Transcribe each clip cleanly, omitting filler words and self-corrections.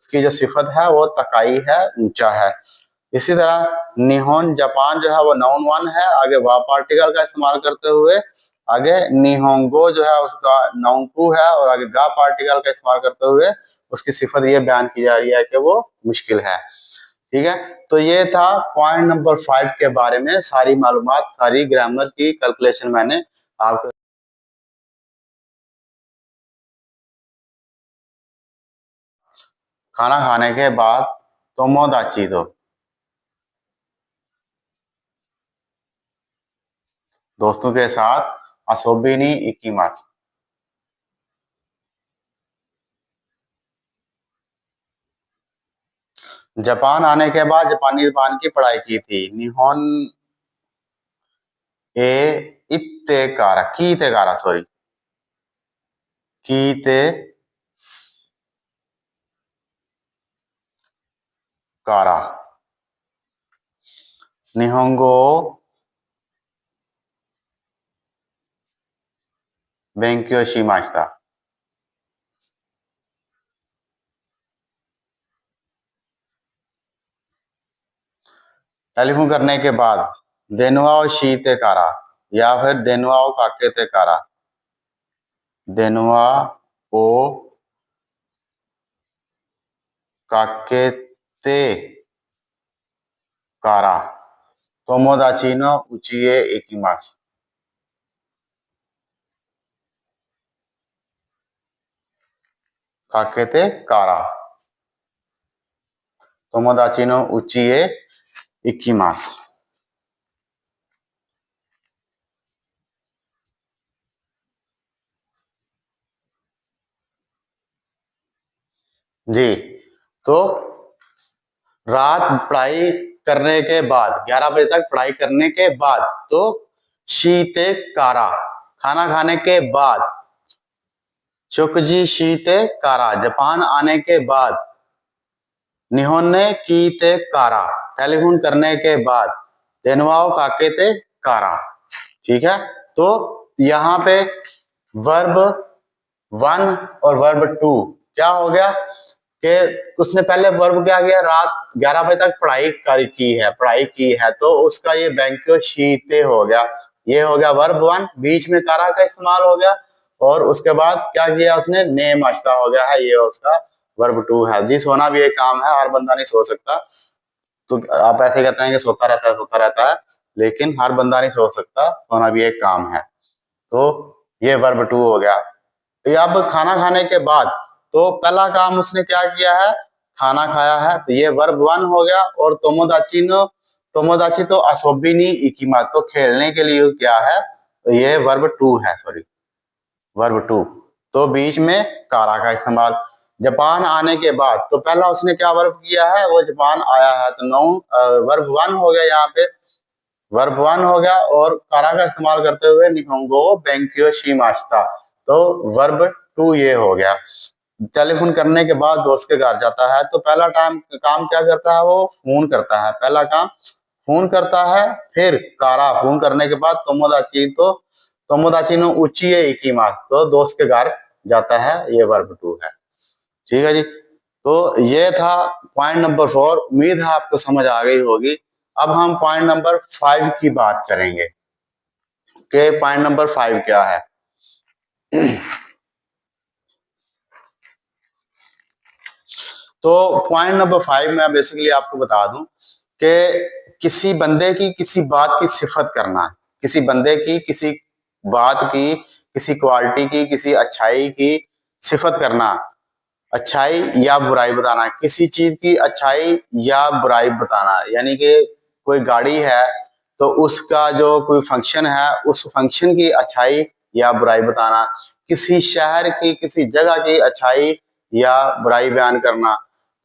उसकी जो सिफत है वो तकाई है, ऊंचा है। इसी तरह निहोन जापान जो है वो नाउन वन है, आगे वा पार्टिकल का इस्तेमाल करते हुए आगे निहोंगो जो है उसका नाउन टू है, और आगे गा पार्टिकल का इस्तेमाल करते हुए उसकी सिफत ये बयान की जा रही है कि वो मुश्किल है। ठीक है, तो ये था पॉइंट नंबर 5 के बारे में सारी मालूमात, सारी ग्रामर की कैलकुलेशन मैंने आपको। खाना खाने के बाद तोमोदाची दो, दोस्तों के साथ अशोभिनी इकिमास। जापान आने के बाद जापानी जबान की पढ़ाई की थी। निहोन ए इत्ते कारा, कीते कारा, सॉरी, कीते कारा, निहोंगो बेंक्यो शिमाशिता। टेलीफोन करने के बाद देनुआओ शीते कारा या फिर देनुआओ काकेते कारा, देनुआ ओ काकेते कारा तोमोदाची नो उचिए इकिमास। काकेते कारा तोमोदाची नो उचिए इकिमास। जी, तो रात पढ़ाई करने के बाद 11 बजे तक पढ़ाई करने के बाद तो शीते कारा, खाना खाने के बाद चुकजी शीते कारा, जापान आने के बाद निहोन ने कीते कारा, टेलीफोन करने के बाद तेनवाओ काकेते कारा। ठीक है, तो यहाँ पे वर्ब 1 और वर्ब 2 क्या हो गया कि उसने पहले वर्ब क्या किया, रात 11 बजे तक पढ़ाई की है, तो उसका ये बैंक्यो शीते हो गया, ये हो गया वर्ब 1, बीच में कारा का इस्तेमाल हो गया, और उसके बाद क्या किया उसने, नेम आश्ता हो गया है, ये उसका वर्ब 2 है। जी, सोना भी एक काम है, हर बंदा नहीं सो सकता, तो आप ऐसे कहते हैं कि सोता रहता है, लेकिन हर बंदा नहीं सो सकता, सोना भी एक काम है। तो ये वर्ब 2 हो गया। अब खाना खाने के बाद तो पहला काम उसने क्या किया है, खाना खाया है, तो ये वर्ब 1 हो गया, और तोमोदाची तो अशोभिनी इकिमा, तो खेलने के लिए क्या है, तो ये वर्ब 2 है, सॉरी वर्ब 2, तो बीच में कारा का इस्तेमाल। जापान आने के बाद तो पहला उसने क्या वर्ब किया है, वो जापान आया है, तो नाउन वर्ब 1 हो गया, यहाँ पे वर्ब 1 हो गया, और कारा का इस्तेमाल करते हुए निहोंगो बेंक्यो शिमाशिता, तो वर्ब 2 ये हो गया। टेलीफोन करने के बाद दोस्त के घर जाता है, तो पहला काम क्या करता है, वो फोन करता है, पहला काम फोन करता है, फिर कारा, फोन करने के बाद तोमोदाची नो उचिए इकिमास, तो दोस्त के घर जाता है, ये वर्ब 2 है। ठीक है जी, तो ये था पॉइंट नंबर 4, उम्मीद है आपको समझ आ गई होगी। अब हम पॉइंट नंबर 5 की बात करेंगे कि पॉइंट नंबर 5 क्या है। तो पॉइंट नंबर 5 में बेसिकली आपको बता दूं कि किसी बंदे की किसी बात की सिफत करना, किसी बंदे की किसी बात की, किसी क्वालिटी की, किसी अच्छाई की सिफत करना, अच्छाई या बुराई बताना, किसी चीज की अच्छाई या बुराई बताना, यानी कि कोई गाड़ी है तो उसका जो कोई फंक्शन है, उस फंक्शन की अच्छाई या बुराई बताना, किसी शहर की, किसी जगह की अच्छाई या बुराई बयान करना,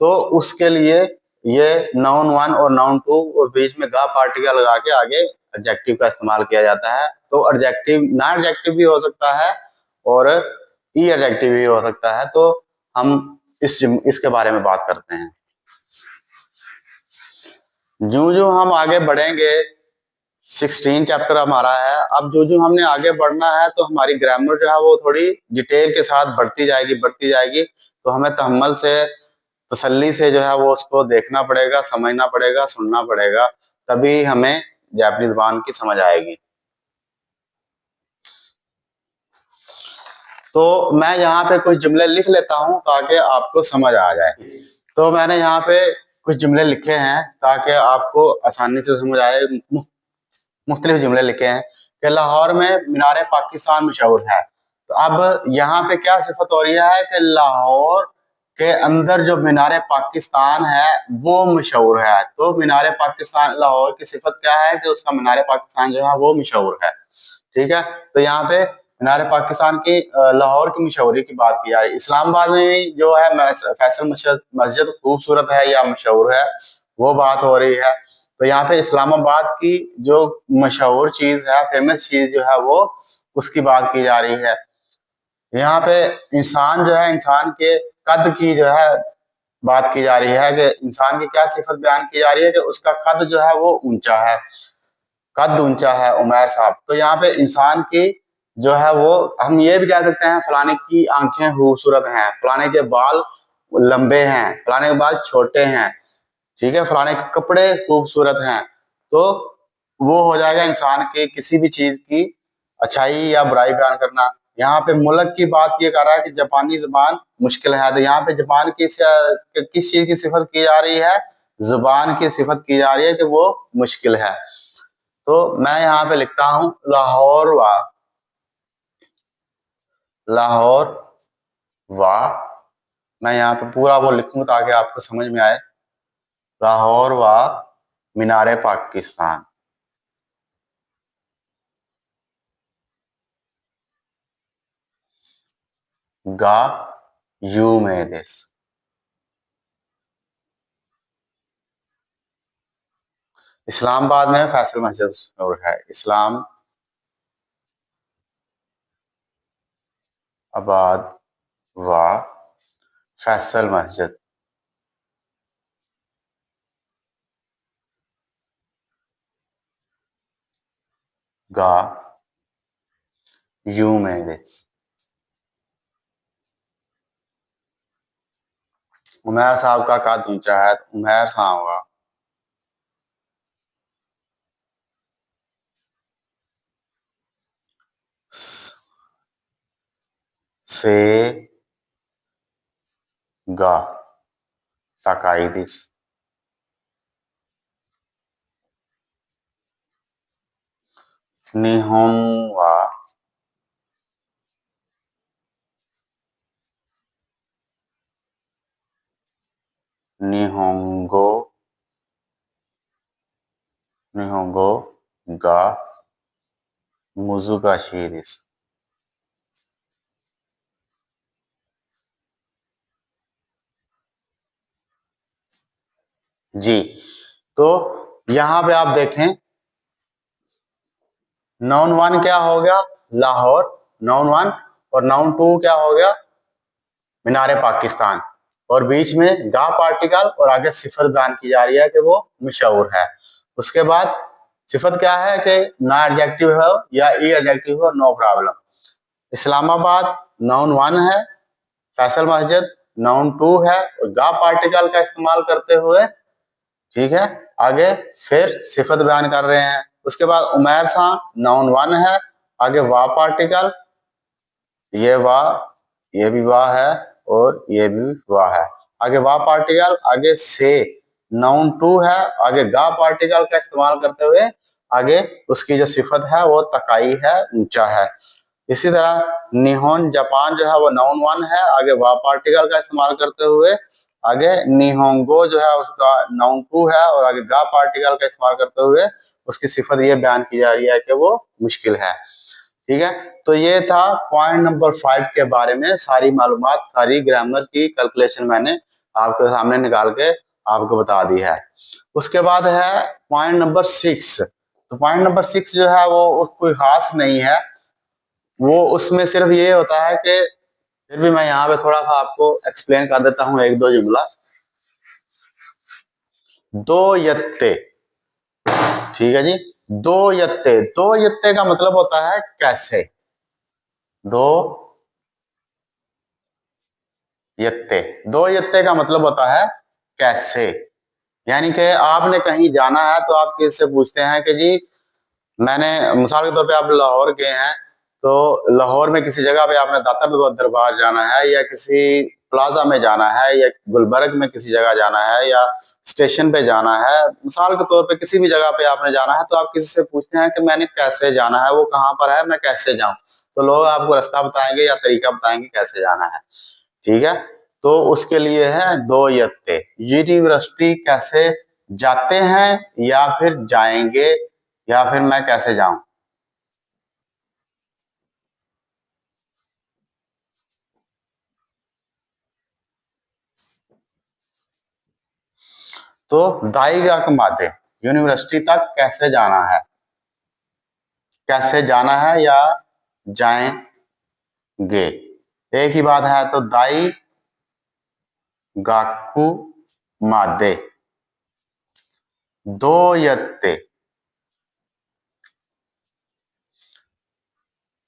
तो उसके लिए ये नाउन 1 और नाउन 2 और बीच में गा पार्टिकल लगा के आगे एडजेक्टिव का इस्तेमाल किया जाता है। तो एडजेक्टिव नॉन एडजेक्टिव भी हो सकता है और ई एडजेक्टिव भी हो सकता है, तो हम इसके बारे में बात करते हैं। जो हम आगे बढ़ेंगे, 16 चैप्टर हमारा है, अब जो हमने आगे बढ़ना है, तो हमारी ग्रामर जो है वो थोड़ी डिटेल के साथ बढ़ती जाएगी, तो हमें तहम्मुल से तसल्ली से जो है वो उसको देखना पड़ेगा, समझना पड़ेगा, सुनना पड़ेगा, तभी हमें जापानी ज़बान की समझ आएगी। तो मैं यहाँ पे कुछ जुमले लिख लेता हूँ ताकि आपको समझ आ जाए। तो मैंने यहाँ पे कुछ जुमले लिखे हैं ताकि आपको आसानी से समझ आए। मुख्तलिफ जुमले लिखे हैं कि लाहौर में मीनार पाकिस्तान मशहूर है। तो अब यहाँ पे क्या सिफत हो रही है कि लाहौर के अंदर जो मीनार पाकिस्तान है वो मशहूर है। तो मीनार पाकिस्तान, लाहौर की सिफत क्या है कि उसका मीनार पाकिस्तान जो है वो मशहूर है। ठीक है, तो यहाँ पे मीनार पाकिस्तान की लाहौर की मशहूरी की बात की जा रही है। इस्लामाबाद में भी जो है फैसल मस्जिद खूबसूरत है या मशहूर है, वो बात हो रही है। तो यहाँ पे इस्लामाबाद की जो मशहूर चीज है, फेमस चीज जो है वो उसकी बात की जा रही है। यहाँ पे इंसान जो है, इंसान के कद की जो है बात की जा रही है कि इंसान की क्या सिफत बयान की जा रही है कि उसका कद जो है वो ऊंचा है, कद ऊंचा है उमैर साहब। तो यहाँ पे इंसान की जो है वो, हम ये भी कह सकते हैं फलाने की आंखें खूबसूरत हैं, फलाने के बाल लंबे हैं, फलाने के बाल छोटे हैं, ठीक है, फलाने के कपड़े खूबसूरत हैं। तो वो हो जाएगा इंसान के किसी भी चीज की अच्छाई या बुराई बयान करना। यहाँ पे मुल्क की बात ये कर रहा है कि जापानी जुबान मुश्किल है। तो यहाँ पे जापान की किस चीज की सिफत की जा रही है? जुबान की सिफत की जा रही है कि वो मुश्किल है। तो मैं यहाँ पे लिखता हूं लाहौर वा। मैं यहाँ पे पूरा वो लिखूं ताकि आपको समझ में आए। लाहौर वा मीनारे पाकिस्तान। गा यू में दिस। इस्लामाबाद में फैसल मस्जिद है। इस्लाम आबाद व फैसल मस्जिद। गा यू में दिस। उमैर साहब का कद ऊंचा है, उमैर साहब होगा। से गा ताकाइदिस। निहोम वा निहोंगो निहोंगो गा मुजुगाशी दिस। जी, तो यहां पे आप देखें, नाउन वन क्या हो गया? लाहौर, नाउन वन, और नाउन टू क्या हो गया? मीनारे पाकिस्तान। और बीच में गा पार्टिकल और आगे सिफत बयान की जा रही है कि वो मशहूर है। उसके बाद सिफत क्या है कि ना एडजेक्टिव हो या ई एडजेक्टिव हो, no problem. Islamabad noun one है, फैसल मस्जिद नाउन टू है, और गा पार्टिकल का इस्तेमाल करते हुए, ठीक है, आगे फिर सिफत बयान कर रहे हैं। उसके बाद उमैर शाह नाउन वन है, आगे वाह पार्टिकल, ये वाह, ये भी वाह है, और ये भी वाह है। आगे वाह पार्टिकल, आगे से नाउन टू है, आगे गा पार्टिकल का इस्तेमाल करते हुए आगे उसकी जो सिफत है वो तकाई है, ऊंचा है। इसी तरह निहोन जापान जो है वो नाउन वन है, आगे वाह पार्टिकल का इस्तेमाल करते हुए आगे निहोंगो जो है उसका नाउन टू है, और आगे गा पार्टिकल का इस्तेमाल करते हुए उसकी सिफत ये बयान की जा रही है कि वो मुश्किल है। ठीक है, तो ये था पॉइंट नंबर 5 के बारे में सारी मालूमात, सारी ग्रामर की कैलकुलेशन मैंने आपके सामने निकाल के आपको बता दी है। उसके बाद है पॉइंट नंबर 6। तो पॉइंट नंबर 6 जो है वो कोई खास नहीं है, वो उसमें सिर्फ ये होता है कि, फिर भी मैं यहाँ पे थोड़ा सा आपको एक्सप्लेन कर देता हूँ एक दो जुमला। दो यत्ते, ठीक है जी, दो यत्ते। दो यत्ते का मतलब होता है कैसे। दो यत्ते। दो यत्ते का मतलब होता है कैसे। यानी कि आपने कहीं जाना है तो आप किससे पूछते हैं कि जी मैंने, मिसाल के तौर पे आप लाहौर गए हैं तो लाहौर में किसी जगह पे आपने दातर दरबार जाना है या किसी प्लाजा में जाना है या गुलबर्ग में किसी जगह जाना है या स्टेशन पे जाना है, मिसाल के तौर पे किसी भी जगह पे आपने जाना है तो आप किसी से पूछते हैं कि मैंने कैसे जाना है, वो कहाँ पर है, मैं कैसे जाऊं। तो लोग आपको रास्ता बताएंगे या तरीका बताएंगे कैसे जाना है। ठीक है, तो उसके लिए है दो यत्ते। यूनिवर्सिटी कैसे जाते हैं या फिर जाएंगे या फिर मैं कैसे जाऊं। तो दाईगा माते यूनिवर्सिटी तक कैसे जाना है, कैसे जाना है या जाएंगे, एक ही बात है। तो दाई गाकू मादे दो यत्ते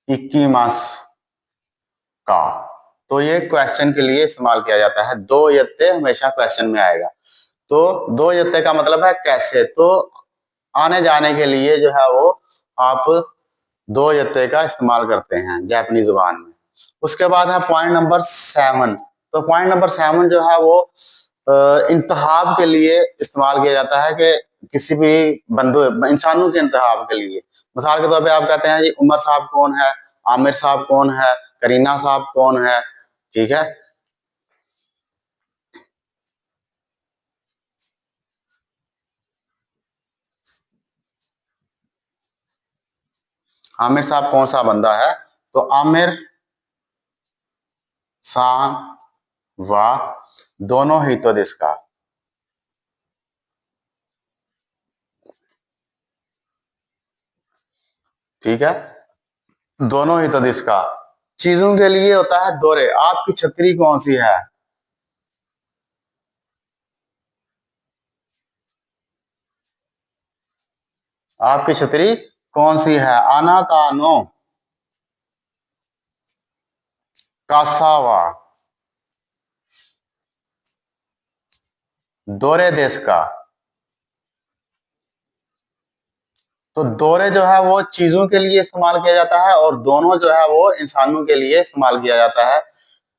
इक्कीमास का। तो ये क्वेश्चन के लिए इस्तेमाल किया जाता है। दो यत्ते हमेशा क्वेश्चन में आएगा। तो दो यत्ते का मतलब है कैसे। तो आने जाने के लिए जो है वो आप दो यत्ते का इस्तेमाल करते हैं जापानी जुबान में। उसके बाद है पॉइंट नंबर 7। तो पॉइंट नंबर 7 जो है वो इंतखाब के लिए इस्तेमाल किया जाता है कि किसी भी बंदे इंसानों के इंतखाब के लिए। मिसाल के तौर पे आप कहते हैं जी उमर साहब कौन है, आमिर साहब कौन है, करीना साहब कौन है। ठीक है, आमिर साहब कौन सा बंदा है, तो आमिर सान व दोनों ही तो दिसका। ठीक है, दोनों ही तो दिसका। चीजों के लिए होता है दोरे। आपकी छतरी कौन सी है, आपकी छतरी कौन सी है। आना कानो कासावा दोरे देश का। तो दोरे जो है वो चीजों के लिए इस्तेमाल किया जाता है और दोनों जो है वो इंसानों के लिए इस्तेमाल किया जाता है।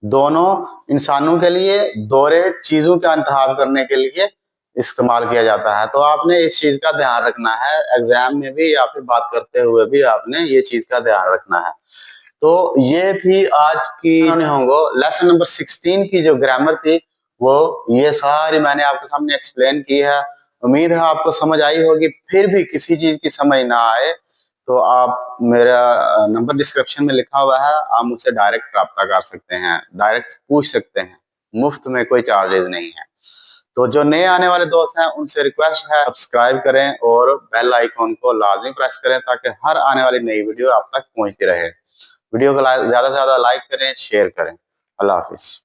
दोनों इंसानों के लिए, दोरे चीजों का इंतखाब करने के लिए इस्तेमाल किया जाता है। तो आपने इस चीज का ध्यान रखना है, एग्जाम में भी या फिर बात करते हुए भी आपने ये चीज का ध्यान रखना है। तो ये थी आज की होंगो लेसन नंबर 16 की जो ग्रामर थी, वो ये सारी मैंने आपके सामने एक्सप्लेन की है। उम्मीद है आपको समझ आई होगी। फिर भी किसी चीज की समझ ना आए तो आप, मेरा नंबर डिस्क्रिप्शन में लिखा हुआ है, आप मुझसे डायरेक्ट रब्ता कर सकते हैं, डायरेक्ट पूछ सकते हैं, मुफ्त में, कोई चार्जेस नहीं है। तो जो नए आने वाले दोस्त हैं उनसे रिक्वेस्ट है सब्सक्राइब करें और बेल आइकॉन को लाजमी प्रेस करें ताकि हर आने वाली नई वीडियो आप तक पहुंचती रहे। वीडियो को ज्यादा से ज्यादा लाइक करें, शेयर करें। अल्लाह हाफिज।